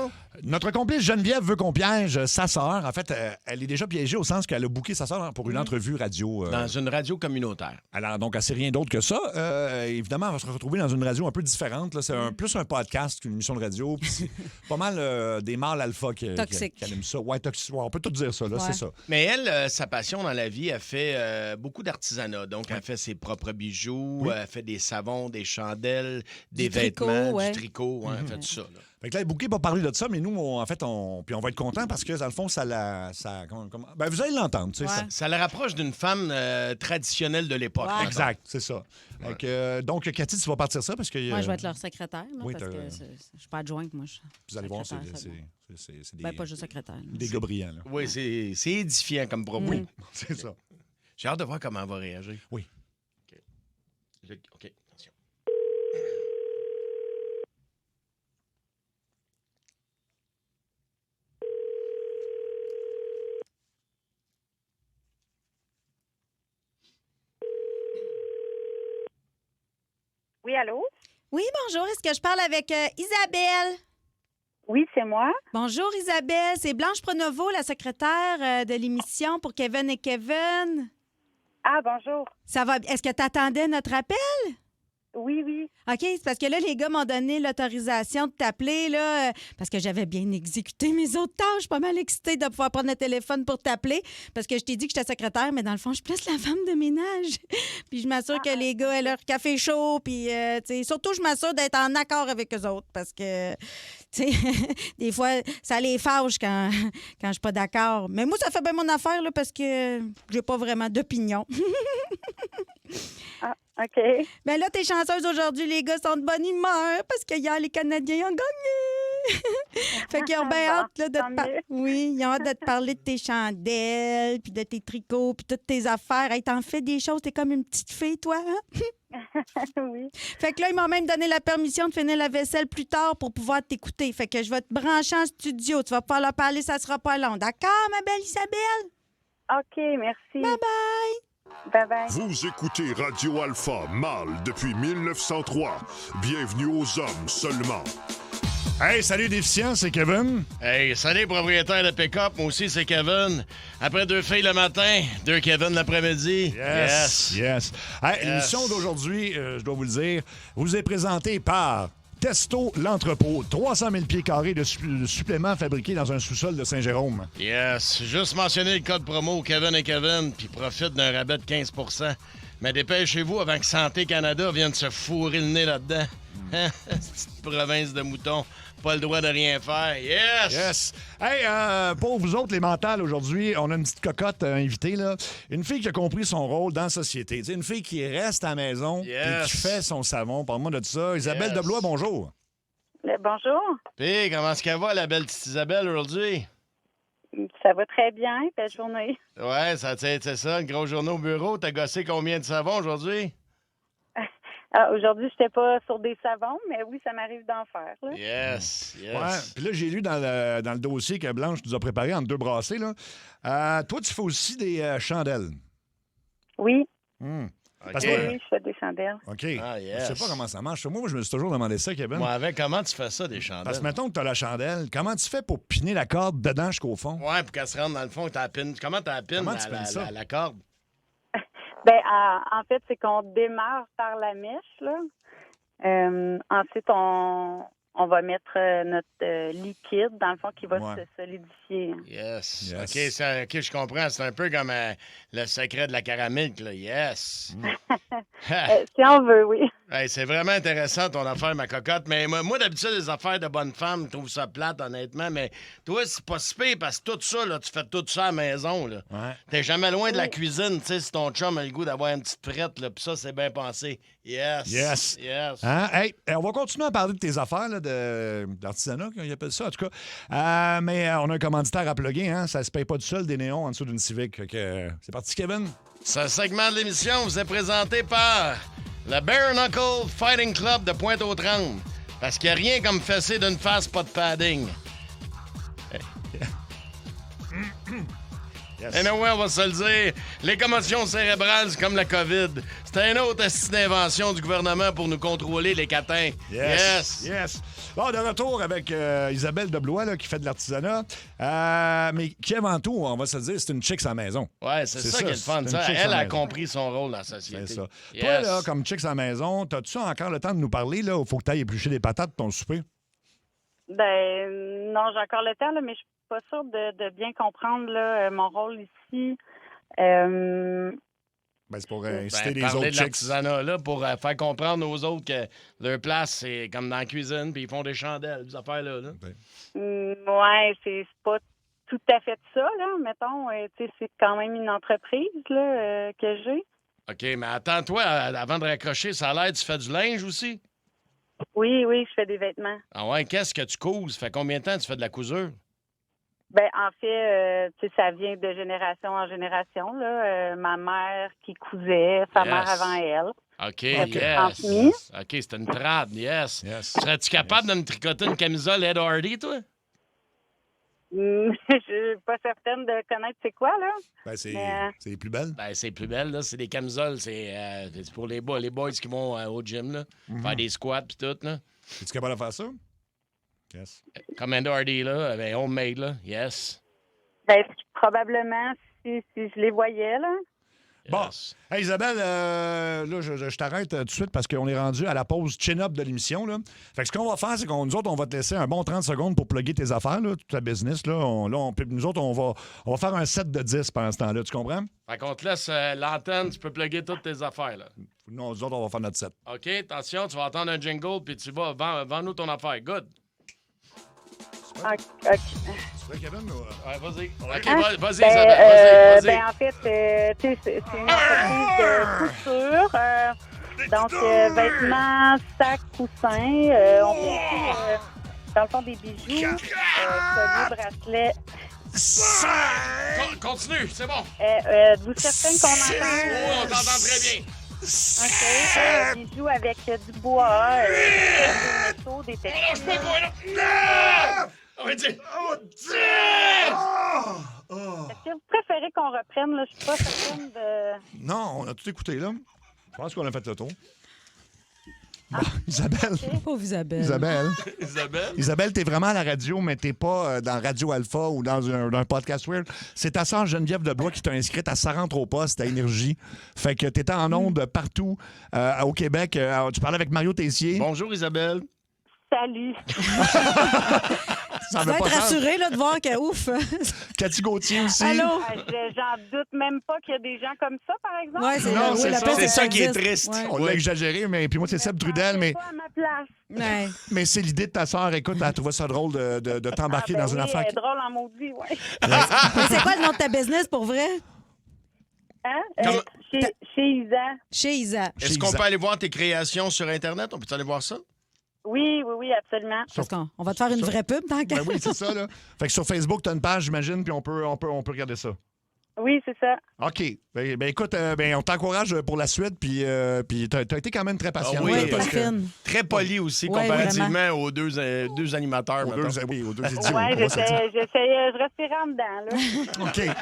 radio? Notre complice Geneviève veut qu'on piège sa sœur. En fait, elle est déjà piégée au sens qu'elle a booké sa sœur pour une entrevue radio. Dans une radio communautaire. Alors, donc, elle sait rien d'autre que ça. Évidemment, elle va se retrouver dans une radio un peu différente. Là. C'est plus un podcast qu'une émission de radio. Puis c'est pas mal des mâles alpha qui aiment ça. Ouais, toxique. Ouais, on peut tout dire ça, là, c'est ça. Mais elle, sa passion dans la vie, elle fait beaucoup d'artisanat. Donc, elle fait ses propres bijoux, elle fait des savons, des chandelles, des vêtements, du tricot. Ouais, elle fait tout ça. Là. Fait que là, elle est bookée pour parler de ça, mais nous, on va être contents parce que, dans le fond, ben, vous allez l'entendre, tu sais. Ouais. Ça la rapproche d'une femme traditionnelle de l'époque. Ouais. Exact, c'est ça. Ouais. Donc, Cathy, tu vas partir ça parce que... Moi, je vais être leur secrétaire, là, parce que je suis pas adjointe, moi. Vous allez voir, c'est des... Ben, pas juste secrétaire. Des gars brillants, là. Oui, c'est édifiant comme propos. Oui, c'est ça. J'ai hâte de voir comment elle va réagir. Oui. OK, attention. Oui, allô? Oui, bonjour. Est-ce que je parle avec Isabelle? Oui, c'est moi. Bonjour, Isabelle. C'est Blanche Pronovo, la secrétaire de l'émission pour Kevin et Kevin. Ah, bonjour. Ça va? Est-ce que tu attendais notre appel? Oui, oui. OK, c'est parce que là, les gars m'ont donné l'autorisation de t'appeler, là, parce que j'avais bien exécuté mes autres tâches. Je suis pas mal excitée de pouvoir prendre le téléphone pour t'appeler, parce que je t'ai dit que j'étais secrétaire, mais dans le fond, je suis plus la femme de ménage. Puis je m'assure que les gars aient leur café chaud, puis, tu sais, surtout, je m'assure d'être en accord avec eux autres, parce que, tu sais, des fois, ça les fâche quand je suis pas d'accord. Mais moi, ça fait bien mon affaire, là, parce que j'ai pas vraiment d'opinion. Ah, OK. Ben là, t'es chanceuse aujourd'hui, les gars sont de bonne humeur parce que hier, les Canadiens ont gagné. Fait qu'ils ont bien hâte là, Oui, ils ont hâte de te parler de tes chandelles, puis de tes tricots, puis toutes tes affaires. Hey, t'en fais des choses, t'es comme une petite fille, toi, hein? Oui. Fait que là, ils m'ont même donné la permission de finir la vaisselle plus tard pour pouvoir t'écouter. Fait que je vais te brancher en studio. Tu vas pouvoir leur parler, ça sera pas long. D'accord, ma belle Isabelle? OK, merci. Bye-bye! Bye-bye. Vous écoutez Radio Alpha, mâle depuis 1903. Bienvenue aux hommes seulement. Hey, salut déficient, c'est Kevin. Hey, salut propriétaire de pick-up, moi aussi c'est Kevin. Après 2 filles le matin, 2 Kevin l'après-midi. Yes. Hey, l'émission d'aujourd'hui, je dois vous le dire, vous est présentée par Testo l'entrepôt. 300 000 pieds carrés de suppléments fabriqués dans un sous-sol de Saint-Jérôme. Yes. Juste mentionner le code promo Kevin et Kevin, puis profite d'un rabais de 15 %. Mais dépêchez-vous avant que Santé Canada vienne se fourrer le nez là-dedans. Petite province de moutons. Pas le droit de rien faire. Yes! Hey, pour vous autres, les mentales, aujourd'hui, on a une petite cocotte invitée, là. Une fille qui a compris son rôle dans la société. T'sais, une fille qui reste à la maison et qui fait son savon. Parle-moi de ça. Isabelle Deblois, bonjour. Bonjour. Puis, comment est-ce qu'elle va, la belle petite Isabelle, aujourd'hui? Ça va très bien, belle journée. Ouais, c'est ça, une grosse journée au bureau. T'as gossé combien de savons aujourd'hui? Aujourd'hui, je n'étais pas sur des savons, mais oui, ça m'arrive d'en faire. Là. Yes. Ouais, puis là, j'ai lu dans le dossier que Blanche nous a préparé entre 2 brassées. Là. Toi, tu fais aussi des chandelles. Oui. Parce Oui, je fais des chandelles. OK. Ah, yes. Je sais pas comment ça marche. Moi, je me suis toujours demandé ça, Kevin. Moi, avec, comment tu fais ça, des chandelles? Parce que mettons que tu as la chandelle, comment tu fais pour piner la corde dedans jusqu'au fond? Ouais, pour qu'elle se rentre dans le fond, comment tu pines la corde? Ben, en fait, c'est qu'on démarre par la mèche, là. Ensuite, on va mettre notre liquide, dans le fond, qui va se solidifier. Yes. OK, je comprends. C'est un peu comme le secret de la caramel, là. Yes. Si on veut, oui. Hey, c'est vraiment intéressant, ton affaire, ma cocotte. Mais moi, d'habitude, les affaires de bonne femme, je trouve ça plate, honnêtement. Mais toi, c'est pas si pire parce que tout ça, là, tu fais tout ça à la maison. Là. Ouais. T'es jamais loin de la cuisine, tu sais, si ton chum a le goût d'avoir une petite prête, là, puis ça, c'est bien pensé. Yes. Hein? Hey, on va continuer à parler de tes affaires, là, d'artisanat, qu'on appelle ça, en tout cas. Mais on a un commanditaire à plugger, hein? Ça se paye pas du seul des néons en dessous d'une Civic. C'est parti, Kevin? Ce segment de l'émission vous est présenté par le Bare Knuckle Fighting Club de Pointe-aux-Trembles. Parce qu'il n'y a rien comme fesser d'une face, pas de padding. Yes. Anyway, on va se le dire. Les commotions cérébrales, c'est comme la COVID. C'est une autre invention du gouvernement pour nous contrôler, les catins. Yes. Bon, de retour avec Isabelle Deblois, là, qui fait de l'artisanat. Mais qui, avant tout, on va se dire, c'est une chick à la maison. Ouais, c'est ça qui est le fun. C'est une chick Elle à a maison. compris son rôle dans la société. C'est ça. Yes. Toi, là, comme chick à la maison, t'as-tu encore le temps de nous parler, là, où il faut que tu ailles éplucher des patates pour ton souper? Ben, non, j'ai encore le temps, là, mais je suis pas sûre de bien comprendre là, mon rôle ici. Ben, c'est pour inciter les parler autres de chicks. l'artisanat, là, pour faire comprendre aux autres que leur place, c'est comme dans la cuisine, puis ils font des chandelles, des affaires-là. Là. Ouais, c'est pas tout à fait ça, là, mettons. Tu sais, c'est quand même une entreprise là, que j'ai. OK, mais attends-toi, avant de raccrocher, ça a l'air, tu fais du linge aussi? Oui, je fais des vêtements. Ah ouais, qu'est-ce que tu couses? Ça fait combien de temps que tu fais de la cousure? Ben, en fait, tu sais, ça vient de génération en génération, là. Ma mère qui cousait, sa mère avant elle. OK, transmis. yes. OK, c'est une trad, yes. Serais-tu capable de me tricoter une camisole Ed Hardy, toi? Je suis pas certaine de connaître c'est quoi, là. Ben, c'est Mais, les plus belles. Ben, c'est plus belle, là. C'est des camisoles, c'est pour les boys qui vont au gym, là. Faire des squats pis tout, là. Es-tu capable de faire ça? Yes. Comme Ed Hardy, là. Ben, homemade, là. Yes. ben, probablement, si je les voyais, là. Bon. Yes. Hey, Isabelle, là, je t'arrête tout de suite parce qu'on est rendu à la pause chin-up de l'émission. Là. Fait que ce qu'on va faire, c'est qu'on nous autres, on va te laisser un bon 30 secondes pour plugger tes affaires, là, toute ta business. Là. Nous autres, on va faire un set de 10 pendant ce temps-là. Tu comprends? Fait qu'on te laisse l'antenne, tu peux plugger toutes tes affaires, là. Nous autres, on va faire notre set. OK, attention, tu vas entendre un jingle, puis tu vas, vends-nous ton affaire. Good. OK. Tu vois, Kevin? Ouais, vas-y. OK, Hein? vas-y, Ben, Isabelle, vas-y. ben, en fait, tu sais, c'est une entreprise de couture. Donc, vêtements, sacs, coussins. On fait aussi, dans le fond, des bijoux, colliers, bracelets. Continue, c'est bon. Vous certain qu'on entend? Oh, on t'entend très bien. OK. Bijoux avec du bois, des métaux, des Oh non, je peux textiles. pas, là. Non! On va dire. Est-ce que vous préférez qu'on reprenne? Là? Je suis pas certaine de... Non, on a tout écouté, là. Je pense qu'on a fait le tour. Bon, Isabelle. Pauvre Isabelle. Isabelle, t'es vraiment à la radio, mais t'es pas dans Radio Alpha ou dans un podcast weird. C'est ta sœur Geneviève Deblois qui t'a inscrite à Ça rentre au poste à Énergie. Fait que t'étais en ondes partout au Québec. Tu parlais avec Mario Tessier. Bonjour, Isabelle. Salut! Ça Tu dois être rassuré là, de voir que ouf. Cathy Gauthier aussi. Allô? J'en doute même pas qu'il y a des gens comme ça, par exemple. Ouais, c'est Non, oui, c'est la ça. peste, C'est ça qui est existe. triste. Ouais. On l'a exagéré, mais puis moi, c'est Seb Trudel, mais, Pas à ma place. Ouais. mais c'est l'idée de ta sœur. Écoute, elle a trouvé ça drôle de t'embarquer Ben dans une oui, affaire. elle est drôle en maudit, oui. Mais c'est quoi le nom de ta business pour vrai? Hein? Comment- Chez Isa. Chez Isa. Est-ce qu'on peut aller voir tes créations sur Internet? On peut aller voir ça? Oui, absolument. Parce qu'on va te faire une vraie pub tant qu'à. Ben oui, c'est ça, là. Fait que sur Facebook, t'as une page, j'imagine, puis on peut regarder ça. Oui, c'est ça. OK. Ben écoute, on t'encourage pour la suite, puis t'as été quand même très patient. oui, Oui, parce très fine. Très poli aussi, Ouais, comparativement aux deux animateurs. Aux mettons. deux idiots. Ouais, on va se dire. je respirais en dedans, là. OK.